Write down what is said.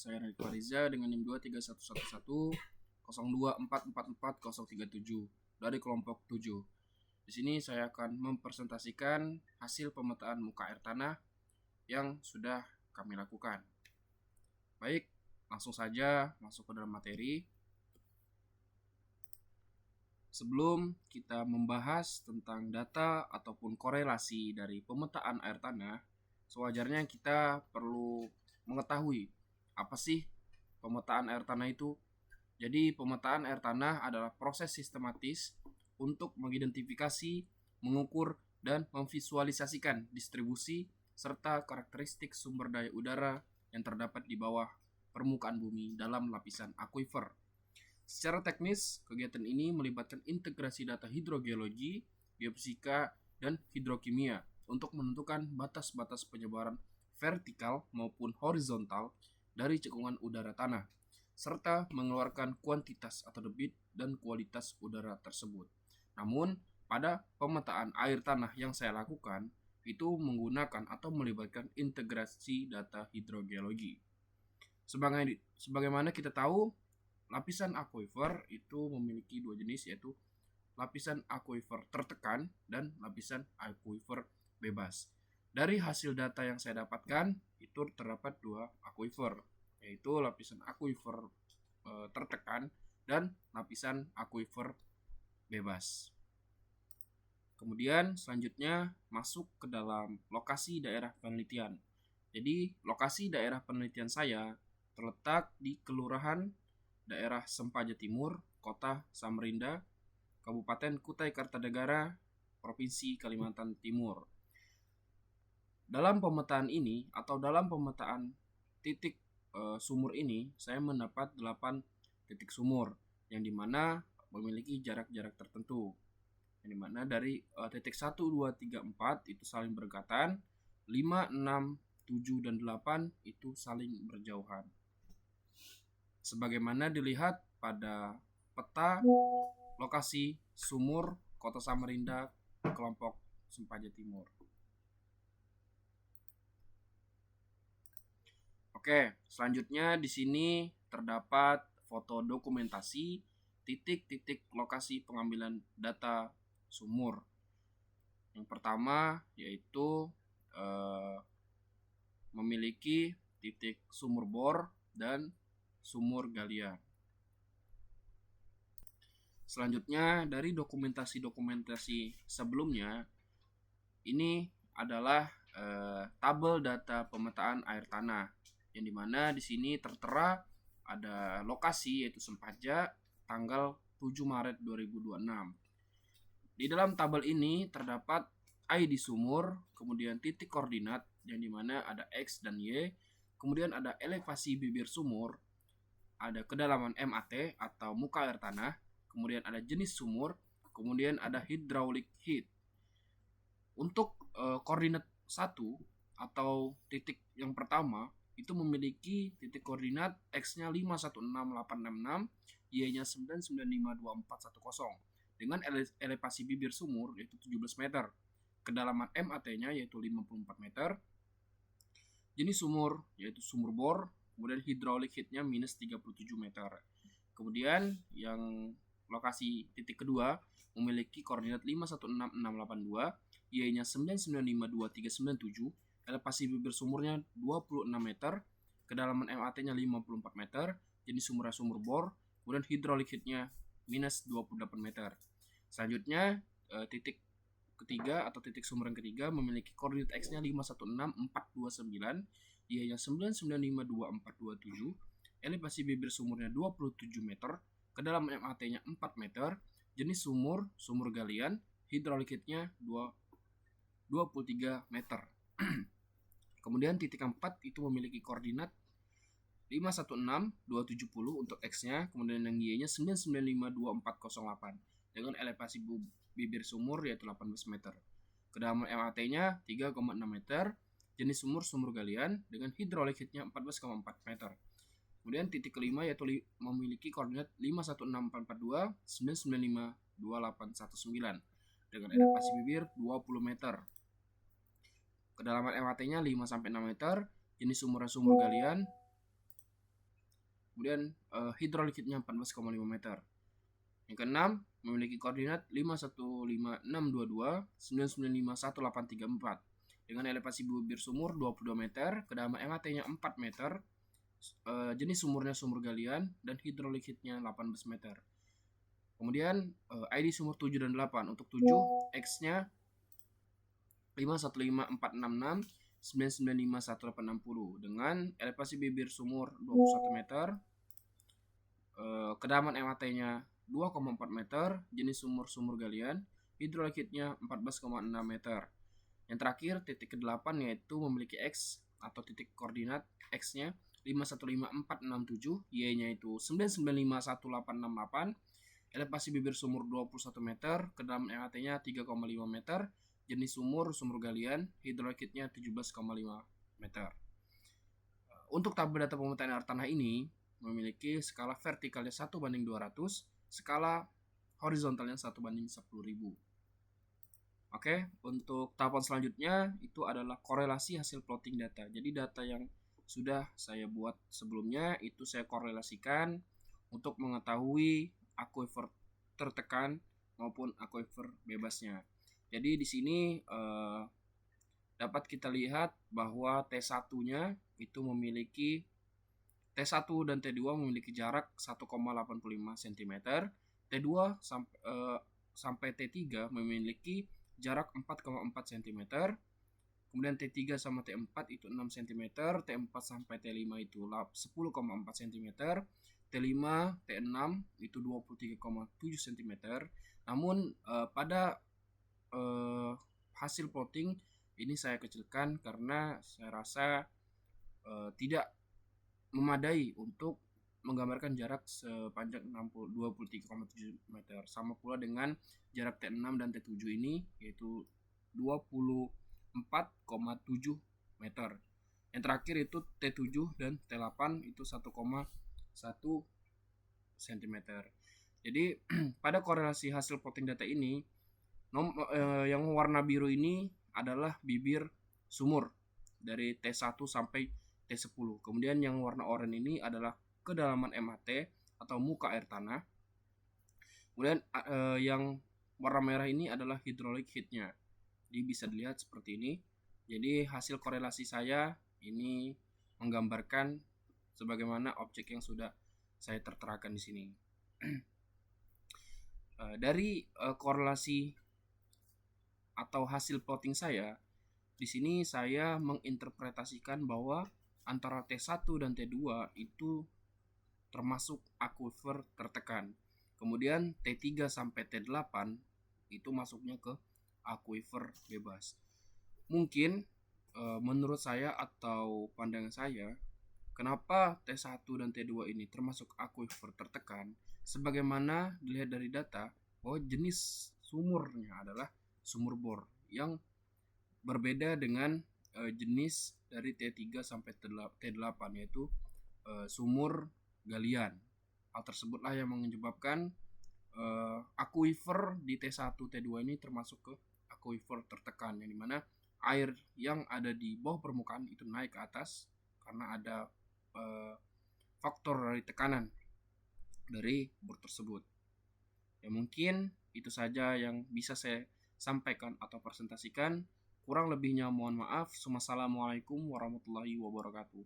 Saya Radit Fariza dengan NIM 2311102444037 dari kelompok 7. Di sini saya akan mempresentasikan hasil pemetaan muka air tanah yang sudah kami lakukan. Baik, langsung saja masuk ke dalam materi. Sebelum kita membahas tentang data ataupun korelasi dari pemetaan air tanah, sewajarnya kita perlu mengetahui apa sih pemetaan air tanah itu. Jadi pemetaan air tanah adalah proses sistematis untuk mengidentifikasi, mengukur, dan memvisualisasikan distribusi serta karakteristik sumber daya udara yang terdapat di bawah permukaan bumi dalam lapisan akuifer. Secara teknis, kegiatan ini melibatkan integrasi data hidrogeologi, geofisika, dan hidrokimia untuk menentukan batas-batas penyebaran vertikal maupun horizontal dari cekungan udara tanah, serta mengeluarkan kuantitas atau debit dan kualitas udara tersebut. Namun, pada pemetaan air tanah yang saya lakukan, itu menggunakan atau melibatkan integrasi data hidrogeologi. Sebagaimana kita tahu, lapisan akuifer itu memiliki dua jenis, yaitu lapisan akuifer tertekan dan lapisan akuifer bebas. Dari hasil data yang saya dapatkan, itu terdapat dua akuifer, yaitu lapisan akuifer tertekan dan lapisan akuifer bebas. Kemudian selanjutnya masuk ke dalam lokasi daerah penelitian. Jadi lokasi daerah penelitian saya terletak di Kelurahan Daerah Sempaja Timur, Kota Samarinda, Kabupaten Kutai Kartanegara, Provinsi Kalimantan Timur. Dalam pemetaan ini atau dalam pemetaan titik sumur ini, saya mendapat 8 titik sumur yang dimana memiliki jarak-jarak tertentu. Yang dimana dari titik 1, 2, 3, 4 itu saling berdekatan, 5, 6, 7, dan 8 itu saling berjauhan. Sebagaimana dilihat pada peta lokasi sumur Kota Samarinda kelompok Sempaja Timur. Oke, selanjutnya di sini terdapat foto dokumentasi titik-titik lokasi pengambilan data sumur. Yang pertama yaitu memiliki titik sumur bor dan sumur galian. Selanjutnya dari dokumentasi sebelumnya, ini adalah tabel data pemetaan air tanah, yang dimana di sini tertera ada lokasi yaitu Sempaja tanggal 7 Maret 2026. Di dalam tabel ini terdapat ID sumur, kemudian titik koordinat yang dimana ada X dan Y, kemudian ada elevasi bibir sumur, ada kedalaman MAT atau muka air tanah, kemudian ada jenis sumur, kemudian ada hydraulic heat. Untuk koordinat 1 atau titik yang pertama itu memiliki titik koordinat X-nya 516866, Y-nya 9952410 dengan elevasi bibir sumur yaitu 17 meter, kedalaman MAT-nya yaitu 54 meter, jenis sumur yaitu sumur bor, kemudian hydraulic heat-nya minus 37 meter. Kemudian yang lokasi titik kedua memiliki koordinat 516682, Y-nya 9952397, elevasi bibir sumurnya 26 meter, kedalaman MAT-nya 54 meter, jenis sumurnya sumur bor, kemudian hydraulic heat-nya minus 28 meter. Selanjutnya titik ketiga atau titik sumur yang ketiga memiliki koordinat X-nya 516429, Y-nya 9952427, elevasi bibir sumurnya 27 meter, kedalaman MAT-nya 4 meter, jenis sumur galian, hydraulic heat-nya 23 meter. Kemudian titik keempat itu memiliki koordinat 516270 untuk X-nya, kemudian yang Y-nya 9952408 dengan elevasi bibir sumur yaitu 18 meter. Kedalaman MAT-nya 3,6 meter, jenis sumur galian dengan hydraulic heat-nya 14,4 meter. Kemudian titik kelima yaitu memiliki koordinat 516442 9952819 dengan elevasi bibir 20 meter. Kedalaman MAT-nya 5-6 meter, jenis sumur galian Kemudian hidrolik heatnya 14,5 meter. Yang keenam, memiliki koordinat 5156229951834 dengan elevasi bibir sumur 22 meter, kedalaman MHT-nya 4 meter, jenis sumurnya sumur galian, dan hidrolik heatnya 18 meter. Kemudian ID sumur 7 dan 8. Untuk 7, X-nya 5154669951860 dengan elevasi bibir sumur 21 meter, kedalaman MHT-nya 2,4 meter, jenis sumur galian, hidrolik heatnya 14,6 meter. Yang terakhir, titik ke-8 yaitu memiliki X atau titik koordinat X-nya 5154667, Y-nya itu 9951868, elevasi bibir sumur 21 meter, kedalaman MHT-nya 3,5 meter, jenis sumur galian, hidrolik heatnya 17,5 meter. Untuk tabel data pemetaan air tanah ini memiliki skala vertikalnya 1:200, skala horizontalnya 1:10.000. Oke, untuk tahapan selanjutnya itu adalah korelasi hasil plotting data. Jadi data yang sudah saya buat sebelumnya itu saya korelasikan untuk mengetahui aquifer tertekan maupun aquifer bebasnya. Jadi di sini dapat kita lihat bahwa T1-nya itu memiliki T1 dan T2 memiliki jarak 1,85 cm, T2 sampai T3 memiliki jarak 4,4 cm, kemudian T3 sama T4 itu 6 cm, T4 sampai T5 itu 10,4 cm, T5, T6 itu 23,7 cm. Namun pada hasil plotting ini saya kecilkan karena saya rasa tidak memadai untuk menggambarkan jarak sepanjang 23,7 meter. Sama pula dengan jarak T6 dan T7 ini yaitu 24,7 meter. Yang terakhir itu T7 dan T8 itu 1,1 cm. Jadi pada korelasi hasil plotting data ini yang warna biru ini adalah bibir sumur dari T1 sampai T10. Kemudian yang warna oranye ini adalah kedalaman MHT atau muka air tanah. Kemudian yang warna merah ini adalah hidrolik heatnya. Jadi bisa dilihat seperti ini. Jadi hasil korelasi saya ini menggambarkan sebagaimana objek yang sudah saya terterakan di sini. Dari korelasi atau hasil plotting saya, di sini saya menginterpretasikan bahwa antara T1 dan T2 itu termasuk aquifer tertekan. Kemudian T3 sampai T8 itu masuknya ke aquifer bebas. Mungkin menurut saya atau pandangan saya, kenapa T1 dan T2 ini termasuk aquifer tertekan? Sebagaimana dilihat dari data bahwa jenis sumurnya adalah sumur bor yang berbeda dengan jenis dari T3 sampai T8 yaitu sumur galian. Hal tersebutlah yang menyebabkan aquifer di T1, T2 ini termasuk ke aquifer tertekan, yang dimana air yang ada di bawah permukaan itu naik ke atas karena ada faktor dari tekanan dari bor tersebut. Ya mungkin itu saja yang bisa saya sampaikan atau presentasikan. Kurang lebihnya mohon maaf. Wassalamualaikum warahmatullahi wabarakatuh.